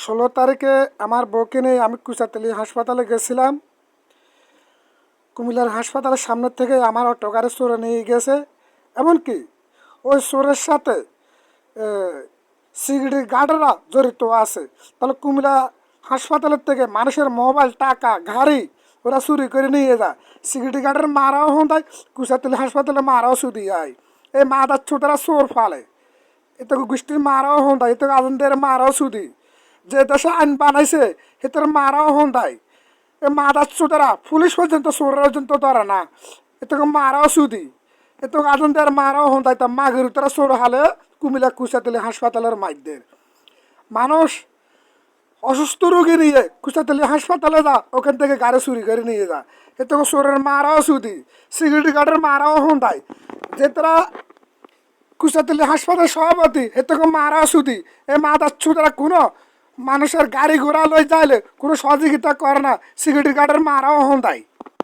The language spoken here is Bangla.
16 তারিখে আমার বউকে নিয়ে আমি কুচাতলি হাসপাতালে গেছিলাম। কুমিল্লার হাসপাতালের সামনের থেকে আমার অটো গাড়ি চোরে নিয়ে গেছে। এমনকি ওই চোরের সাথে সিকিউরিটি গার্ডরা জড়িত আছে। তাহলে কুমিল্লা হাসপাতালের থেকে মানুষের মোবাইল, টাকা, গাড়ি ওরা চুরি করে নিয়ে যায়। সিকিউরিটি গার্ডের মারাও হন্দায়, কুচাতলি হাসপাতালে মারাও শুধু হয়। এই মাদার ছোটরা চোর ফালে, এতে গোষ্ঠীর মারাও হন্দায়, এতে আজনদের মারাও শুধু। যে দেশে আইন বানাইছে সেটার মারাও হন্দায়। এ মাদার ছোটরা পুলিশ পর্যন্ত চোরের পর্যন্ত ধরে না, এতে মারাও শুধু। এত আজনদের মারাও হন্দায় তা মাগের তারা চোর হালে কুমিল্লা কুচাতলি হাসপাতালের মাইদের মানুষ অসুস্থ রোগী নিয়ে কুচাতলি হাসপাতালে যা, ওখান থেকে গাড়ি চুরি করে নিয়ে যা। এতে চোরের মারাও শুধু, সিকিউরিটি গার্ডের মারাও হন্দায়। যে তারা কুচাতলি হাসপাতাল সভাপতি এতে মারাও শুধু। এই মাদার ছোটরা কোনো মানুষের গাড়ি ঘোড়া লই যাইলে কোনো সহযোগিতা করে না, সিকিউরিটি গার্ডের মারাও হন্দায়।